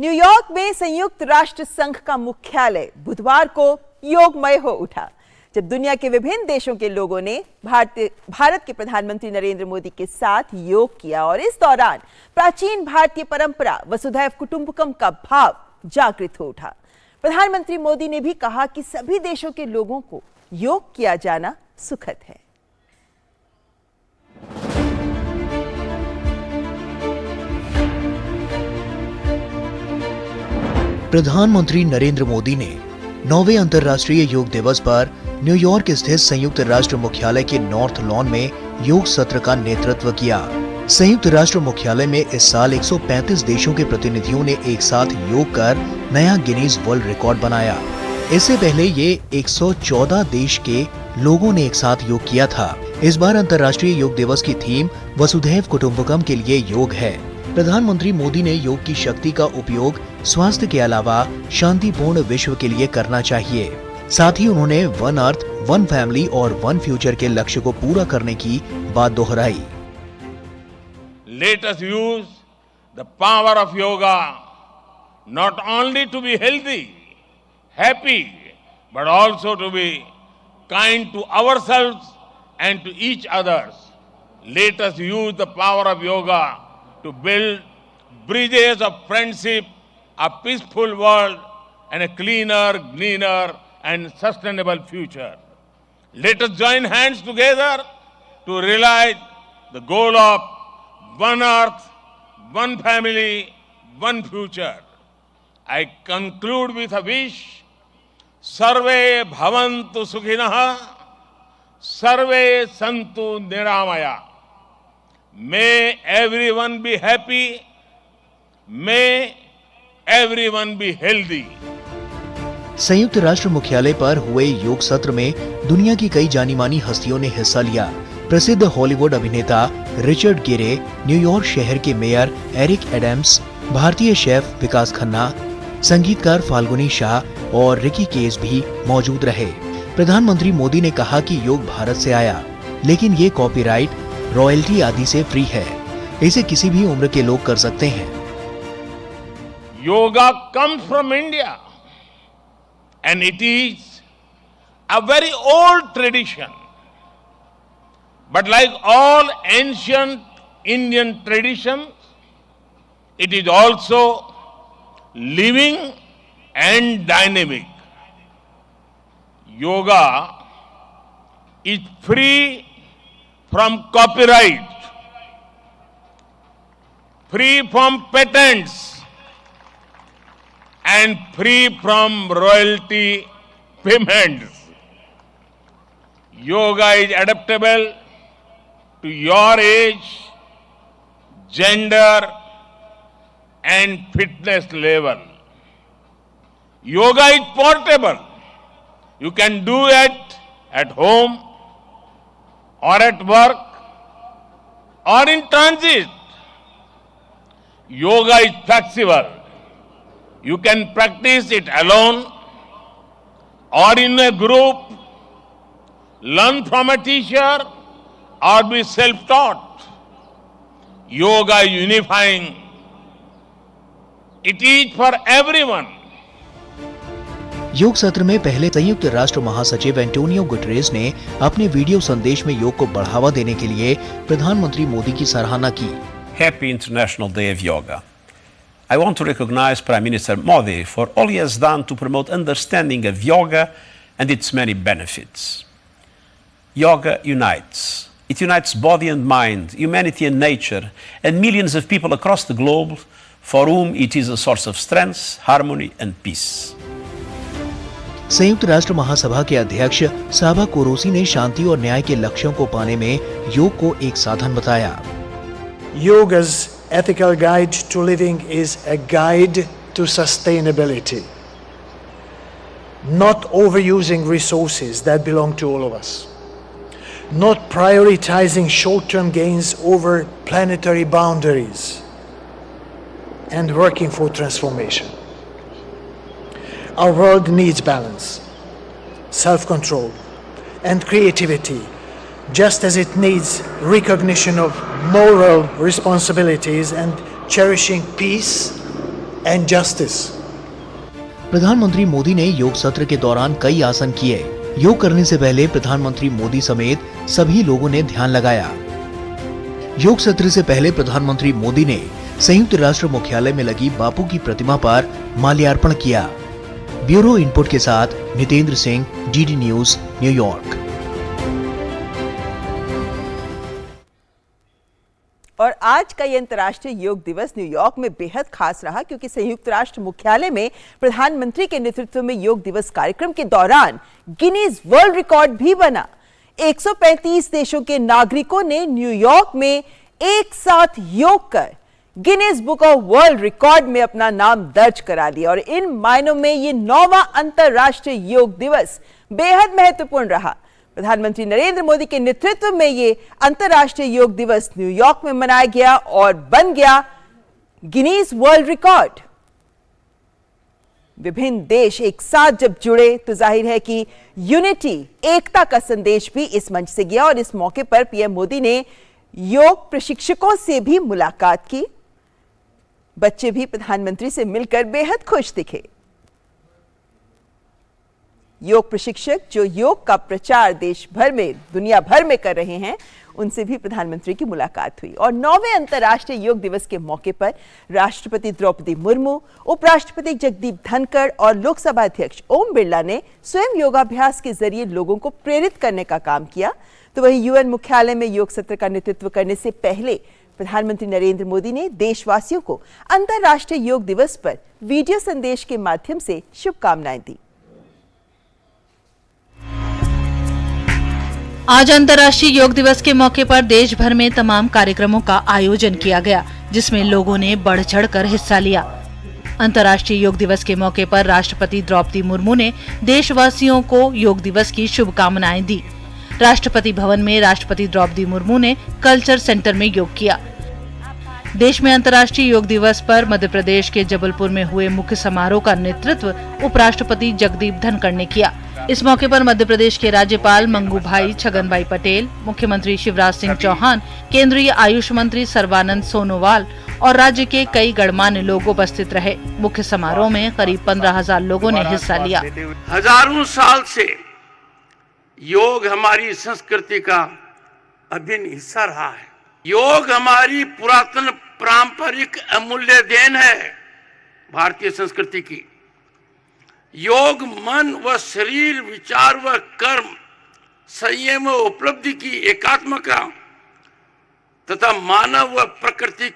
New York में संयुक्त राष्ट्र संघ का मुख्यालय बुधवार को योगमय हो उठा, जब दुनिया के विभिन्न देशों के लोगों ने भारत के प्रधानमंत्री नरेंद्र मोदी के साथ योग किया और इस दौरान प्राचीन भारतीय परंपरा वसुधैव कुटुंबकम का भाव जागृत हो उठा। प्रधानमंत्री मोदी ने भी कहा कि सभी देशों के लोगों को योग किया जाना सुखद है। प्रधानमंत्री नरेंद्र मोदी ने 9वें अंतर्राष्ट्रीय योग दिवस पर न्यूयॉर्क स्थित संयुक्त राष्ट्र मुख्यालय के नॉर्थ लॉन में योग सत्र का नेतृत्व किया। संयुक्त राष्ट्र मुख्यालय में इस साल 135 देशों के प्रतिनिधियों ने एक साथ योग कर नया गिनीज वर्ल्ड रिकॉर्ड बनाया। इससे पहले ये 114 देश के लोगों ने एक साथ योग किया था। इस बार अंतर्राष्ट्रीय योग दिवस की थीम वसुधैव कुटुंबकम के लिए योग है। प्रधानमंत्री मोदी ने योग की शक्ति का उपयोग स्वास्थ्य के अलावा शांतिपूर्ण विश्व के लिए करना चाहिए। साथ ही उन्होंने वन अर्थ, वन फैमिली और वन फ्यूचर के लक्ष्य को पूरा करने की बात दोहराई। Let us use the power of yoga not only to be healthy, happy, but also to be kind to ourselves and to each others. Let us use the power of yoga to build bridges of friendship, a peaceful world, and a cleaner, greener, and sustainable future. Let us join hands together to realize the goal of one earth, one family, one future. I conclude with a wish. Sarve bhavantu sukhinah, sarve santu niramaya. May everyone be happy. May everyone be healthy. संयुक्त राष्ट्र मुख्यालय पर हुए योग सत्र में दुनिया की कई जानी मानी हस्तियों ने हिस्सा लिया। प्रसिद्ध हॉलीवुड अभिनेता रिचर्ड गिरे, न्यूयॉर्क शहर के मेयर एरिक एडम्स, भारतीय शेफ विकास खन्ना, संगीतकार फाल्गुनी शाह और रिकी केस भी मौजूद रहे। प्रधानमंत्री मोदी ने कहा कि योग भारत से आया, लेकिन ये कॉपीराइट, रॉयल्टी आदि से फ्री है। इसे किसी भी उम्र के लोग कर सकते हैं। Yoga comes from India and it is a very old tradition. But like all ancient Indian traditions, it is also living and dynamic. Yoga is free from copyright, free from patents, and free from royalty payments. Yoga is adaptable to your age, gender, and fitness level. Yoga is portable. You can do it at home or at work or in transit. Yoga is flexible. You can practice it alone or in a group, learn from a teacher or be self-taught. Yoga is unifying. It is for everyone. योग सत्र में पहले संयुक्त राष्ट्र महासचिव Antonio Guterres ने अपने video संदेश में योग को बढ़ावा देने के लिए प्रधानमंत्री मोदी की सराहना की। Happy International Day of Yoga. I want to recognize Prime Minister Modi for all he has done to promote understanding of yoga and its many benefits. Yoga unites. It unites body and mind, humanity and nature, and millions of people across the globe for whom it is a source of strength, harmony and peace. संयुक्त राष्ट्र महासभा के अध्यक्ष साबा Korosi ने शांति और न्याय के लक्ष्यों को पाने में योग को एक साधन बताया। Yoga's ethical guide to living is a guide to sustainability, not overusing resources that belong to all of us, not prioritizing short-term gains over planetary boundaries, and working for transformation. Our world needs balance, self-control, and creativity, just as it needs recognition of moral responsibilities and cherishing peace and justice. प्रधानमंत्री मोदी ने योग सत्र के दौरान कई आसन किए। योग करने से पहले प्रधानमंत्री मोदी समेत सभी लोगों ने ध्यान लगाया। योग सत्र से पहले प्रधानमंत्री मोदी ने संयुक्त राष्ट्र मुख्यालय में लगी बापू की प्रतिमा पर माल्यार्पण किया। ब्यूरो इनपुट के साथ Nitendra Singh, DD news, New York. और आज का ये अंतर्राष्ट्रीय योग दिवस न्यूयॉर्क में बेहद खास रहा, क्योंकि संयुक्त राष्ट्र मुख्यालय में प्रधानमंत्री के नेतृत्व में योग दिवस कार्यक्रम के दौरान गिनीज वर्ल्ड रिकॉर्ड भी बना। 135 देशों के नागरिकों ने न्यूयॉर्क में एक साथ योग कर Guinness book of world record में अपना नाम दर्ज करा लिया। और इन मायनों में ये 9वां अंतर्राष्ट्रीय योग दिवस बेहद महत्वपूर्ण रहा। प्रधानमंत्री नरेंद्र मोदी के नेतृत्व में ये अंतर्राष्ट्रीय योग दिवस न्यूयॉर्क में मनाया गया और बन गया गिनीज वर्ल्ड रिकॉर्ड। विभिन्न देश एक साथ जब जुड़े तो जाहिर है कि यूनिटी, एकता का संदेश भी इस मंच से गया। और इस मौके पर पीएम मोदी ने योग प्रशिक्षकों से भी मुलाकात की। बच्चे भी प्रधानमंत्री से मिलकर बेहद खुश दिखे। योग प्रशिक्षक जो योग का प्रचार देश भर में, दुनिया भर में कर रहे हैं, उनसे भी प्रधानमंत्री की मुलाकात हुई। और 9वें अंतर्राष्ट्रीय योग दिवस के मौके पर राष्ट्रपति द्रौपदी मुर्मू, उपराष्ट्रपति जगदीप धनखड़ और लोकसभा अध्यक्ष ओम बिरला ने स्वयं योगाभ्यास के जरिए लोगों को प्रेरित करने का काम किया। तो वहीं यूएन मुख्यालय में योग सत्र का नेतृत्व करने से पहले प्रधानमंत्री नरेंद्र मोदी ने देशवासियों को अंतर्राष्ट्रीय योग दिवस पर वीडियो संदेश के माध्यम से शुभकामनाएं दी। आज अंतर्राष्ट्रीय योग दिवस के मौके पर देश भर में तमाम कार्यक्रमों का आयोजन किया गया, जिसमें लोगों ने बढ़ चढ़कर हिस्सा लिया। अंतर्राष्ट्रीय योग दिवस के मौके पर राष्ट्रपति द्रौपदी मुर्मू ने देशवासियों को योग दिवस की शुभकामनाएं दी। राष्ट्रपति भवन में राष्ट्रपति द्रौपदी मुर्मू ने कल्चर सेंटर में योग किया। देश में अंतर्राष्ट्रीय योग दिवस पर मध्य प्रदेश के जबलपुर में हुए मुख्य समारोह का नेतृत्व उपराष्ट्रपति जगदीप धनखड़ ने किया। इस मौके पर मध्य प्रदेश के राज्यपाल मंगू भाई छगन भाई पटेल, मुख्यमंत्री शिवराज सिंह चौहान, केंद्रीय आयुष मंत्री सर्बानंद सोनोवाल और राज्य के कई गणमान्य लोग उपस्थित रहे। मुख्य समारोह में करीब 15,000 लोगों ने हिस्सा लिया। हजारों साल से योग हमारी संस्कृति का अभिन्न हिस्सा रहा है। योग हमारी पुरातन पारंपरिक अमूल्य देन है भारतीय संस्कृति की। योग मन व शरीर, विचार व कर्म, संयम व उपलब्धि की एकात्मता तथा मानव व प्रकृति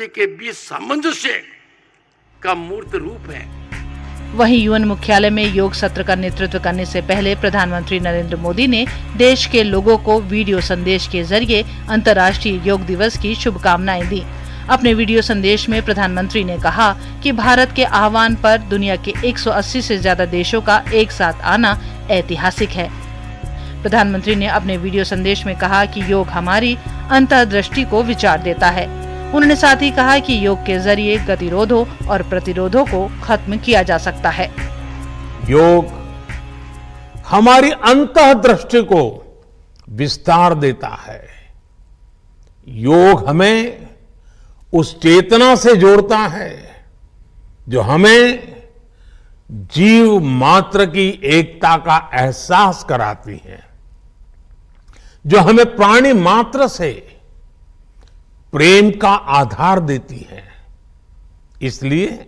के बीच सामंजस्य का मूर्त रूप है। वहीं यूएन मुख्यालय में योग सत्र का नेतृत्व करने से पहले प्रधानमंत्री नरेंद्र मोदी ने देश के लोगों को वीडियो संदेश के जरिए अंतर्राष्ट्रीय योग दिवस की शुभकामनाएं दी। अपने वीडियो संदेश में प्रधानमंत्री ने कहा कि भारत के आह्वान पर दुनिया के 180 से ज्यादा देशों का एक साथ आना ऐतिहासिक है। प्रधानमंत्री ने अपने वीडियो संदेश में कहा कि योग हमारी अंतर्दृष्टि को विचार देता है। उन्होंने साथ ही कहा कि योग के जरिए गतिरोधों और प्रतिरोधों को खत्म किया जा सकता है। योग हमारी अंतर्दृष्टि को विस्तार देता है। योग हमें उस चेतना से जोड़ता है जो हमें जीव मात्र की एकता का एहसास कराती है, जो हमें प्राणी मात्र से प्रेम का आधार देती है। इसलिए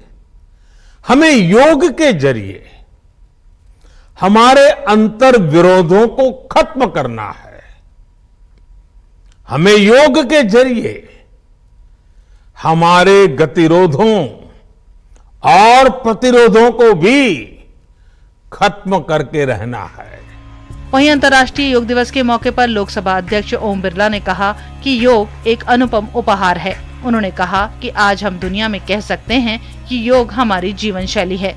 हमें योग के जरिए हमारे अंतर विरोधों को खत्म करना है। हमें योग के जरिए हमारे गतिरोधों और प्रतिरोधों को भी खत्म करके रहना है। वहीं अंतर्राष्ट्रीय योग दिवस के मौके पर लोकसभा अध्यक्ष ओम बिरला ने कहा कि योग एक अनुपम उपहार है। उन्होंने कहा कि आज हम दुनिया में कह सकते हैं कि योग हमारी जीवन शैली है।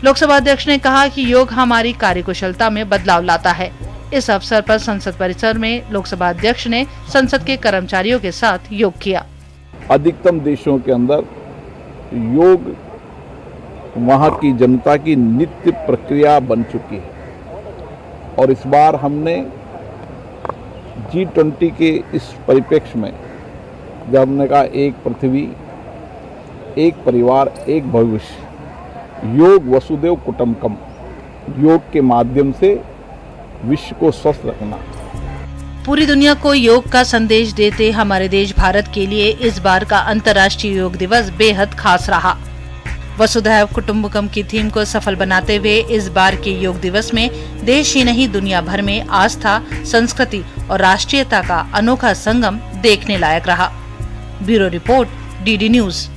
लोकसभा अध्यक्ष ने कहा कि योग हमारी कार्यकुशलता में बदलाव लाता है। इस अवसर पर संसद परिसर में लोकसभा अध्यक्ष ने संसद के कर्मचारियों के साथ योग किया। अधिकतम देशों के अंदर योग वहाँ की जनता की नित्य प्रक्रिया बन चुकी है और इस बार हमने G20 के इस परिप्रेक्ष्य में जब हमने कहा एक पृथ्वी एक परिवार एक भविष्य, योग वसुदेव कुटुंबकम, योग के माध्यम से विश्व को स्वस्थ रखना। पूरी दुनिया को योग का संदेश देते हमारे देश भारत के लिए इस बार का अंतर्राष्ट्रीय योग दिवस बेहद खास रहा। वसुधैव कुटुंबकम की थीम को सफल बनाते हुए इस बार के योग दिवस में देश ही नहीं दुनिया भर में आस्था, संस्कृति और राष्ट्रीयता का अनोखा संगम देखने लायक रहा। Bureau report, DD news.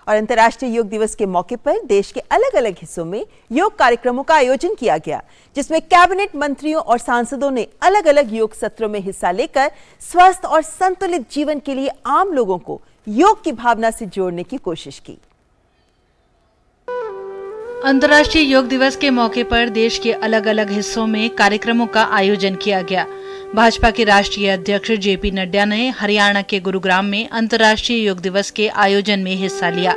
और अंतर्राष्ट्रीय योग दिवस के मौके पर देश के अलग अलग हिस्सों में योग कार्यक्रमों का आयोजन किया गया, जिसमें कैबिनेट मंत्रियों और सांसदों ने अलग अलग योग सत्रों में हिस्सा लेकर स्वस्थ और संतुलित जीवन के लिए आम लोगों को योग की भावना से जोड़ने की कोशिश की। अंतर्राष्ट्रीय योग दिवस के मौके पर देश के अलग अलग हिस्सों में कार्यक्रमों का आयोजन किया गया। भाजपा के राष्ट्रीय अध्यक्ष जेपी नड्डा ने हरियाणा के गुरुग्राम में अंतर्राष्ट्रीय योग दिवस के आयोजन में हिस्सा लिया।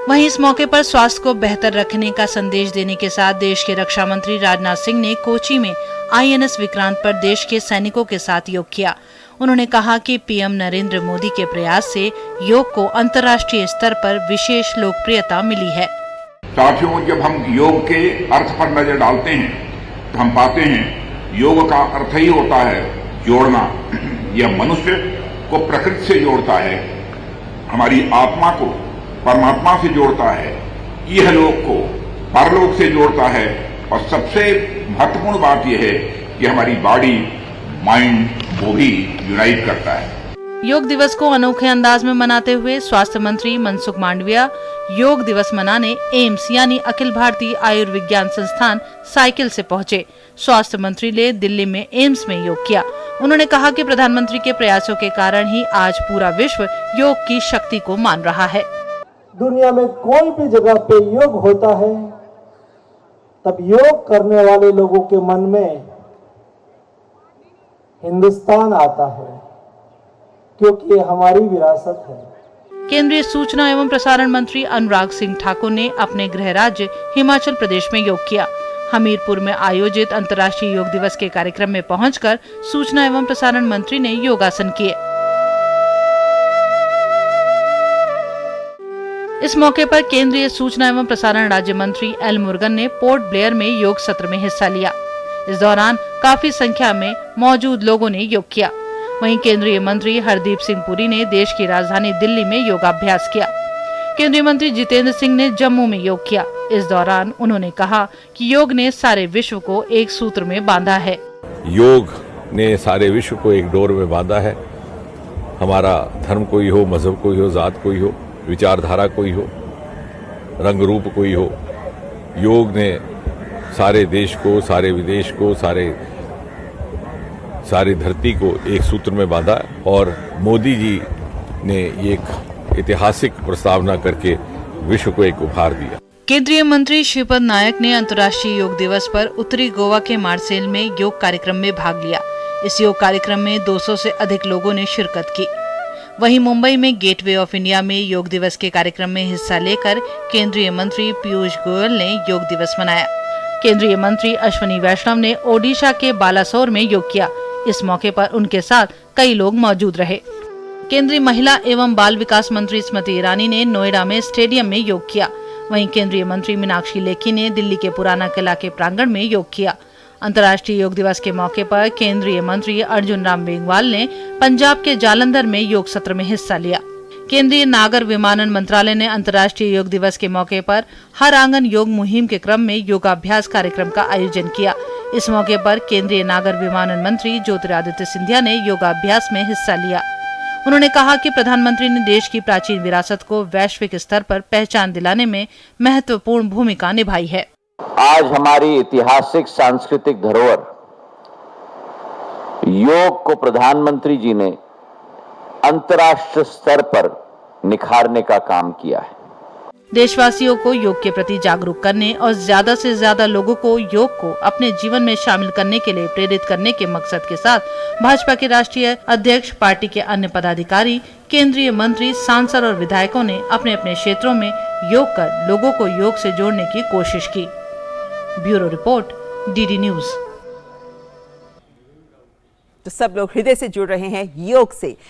वहीं इस मौके पर स्वास्थ्य को बेहतर रखने का संदेश देने के साथ देश के रक्षा मंत्री राजनाथ सिंह ने कोची में INS विक्रांत पर देश के सैनिकों के साथ योग किया। उन्होंने कहा कि पीएम नरेंद्र मोदी के प्रयास से योग को अंतर्राष्ट्रीय स्तर पर विशेष लोकप्रियता मिली है। साथियों, जब हम योग के अर्थ पर नजर डालते हैं तो हम पाते हैं योग का अर्थ ही होता है जोड़ना। यह मनुष्य को प्रकृति से जोड़ता है, हमारी आत्मा को परमात्मा से जोड़ता है, यह लोक को परलोक से जोड़ता है और सबसे महत्वपूर्ण बात यह है कि हमारी बॉडी माइंड को भी यूनाइट करता है। योग दिवस को अनोखे अंदाज में मनाते हुए स्वास्थ्य मंत्री मनसुख मांडविया योग दिवस मनाने एम्स यानी अखिल भारतीय आयुर्विज्ञान संस्थान साइकिल से पहुंचे। स्वास्थ्य मंत्री ने दिल्ली में एम्स में योग किया। उन्होंने कहा कि प्रधानमंत्री के प्रयासों के कारण ही आज पूरा विश्व योग की शक्ति को मान रहा है। दुनिया में कोई भी जगह पे योग होता है तब योग करने वाले लोगों के मन में हिंदुस्तान आता है, क्योंकि ये हमारी विरासत है। केंद्रीय सूचना एवं प्रसारण मंत्री अनुराग सिंह ठाकुर ने अपने गृह राज्य हिमाचल प्रदेश में योग किया। हमीरपुर में आयोजित अंतर्राष्ट्रीय योग दिवस के कार्यक्रम में पहुंचकर सूचना एवं प्रसारण मंत्री ने योगासन किए। इस मौके पर केंद्रीय सूचना एवं प्रसारण राज्य मंत्री एल मुरुगन ने पोर्ट ब्लेयर में योग सत्र में हिस्सा लिया। इस दौरान काफी संख्या में मौजूद लोगों ने योग किया। वहीं केंद्रीय मंत्री हरदीप सिंह पुरी ने देश की राजधानी दिल्ली में योगाभ्यास किया। केंद्रीय मंत्री जितेंद्र सिंह ने जम्मू में योग किया। इस दौरान उन्होंने कहा कि योग ने सारे विश्व को एक सूत्र में बांधा है। योग ने सारे विश्व को एक डोर में बांधा है। हमारा धर्म कोई हो, मजहब कोई हो, जात कोई हो, विचारधारा कोई हो, रंग रूप कोई हो, योग ने सारे देश को, सारे विदेश को, सारी धरती को एक सूत्र में बांधा और मोदी जी ने एक ऐतिहासिक प्रस्तावना करके विश्व को एक उपहार दिया। केंद्रीय मंत्री श्रीपद नायक ने अंतर्राष्ट्रीय योग दिवस पर उत्तरी गोवा के मार्सेल में योग कार्यक्रम में भाग लिया। इस योग कार्यक्रम में 200 से अधिक लोगों ने शिरकत की। वहीं मुंबई में गेटवे ऑफ इंडिया में योग दिवस के कार्यक्रम में हिस्सा लेकर केंद्रीय मंत्री पीयूष गोयल ने योग दिवस मनाया। केंद्रीय मंत्री अश्विनी वैष्णव ने ओडिशा के बालासोर में योग किया। इस मौके पर उनके साथ कई लोग मौजूद रहे। केंद्रीय महिला एवं बाल विकास मंत्री स्मृति ईरानी ने नोएडा में स्टेडियम में योग किया। वहीं केंद्रीय मंत्री मीनाक्षी लेखी ने दिल्ली के पुराना किला के प्रांगण में योग किया। अंतर्राष्ट्रीय योग दिवस के मौके पर केंद्रीय मंत्री अर्जुन राम मेघवाल ने पंजाब के जालंधर में योग सत्र में हिस्सा लिया। केंद्रीय नागर विमानन मंत्रालय ने अंतर्राष्ट्रीय योग दिवस के मौके पर हर आंगन योग मुहिम के क्रम में योगाभ्यास कार्यक्रम का आयोजन किया। इस मौके पर केंद्रीय नागर विमानन मंत्री ज्योतिरादित्य सिंधिया ने योगाभ्यास में हिस्सा लिया। उन्होंने कहा कि प्रधानमंत्री ने देश की प्राचीन विरासत को वैश्विक स्तर पर पहचान दिलाने में महत्वपूर्ण भूमिका निभाई है। आज हमारी ऐतिहासिक सांस्कृतिक धरोहर योग को प्रधानमंत्री जी ने अंतर्राष्ट्रीय स्तर पर निखारने का काम किया है। देशवासियों को योग के प्रति जागरूक करने और ज्यादा से ज्यादा लोगों को योग को अपने जीवन में शामिल करने के लिए प्रेरित करने के मकसद के साथ भाजपा के राष्ट्रीय अध्यक्ष, पार्टी के अन्य पदाधिकारी, केंद्रीय मंत्री, सांसद और विधायकों ने अपने अपने क्षेत्रों में योग कर लोगों को योग से जोड़ने की कोशिश की। Bureau report, DD news. तो सब लोग हृदय से जुड़ रहे हैं योग से।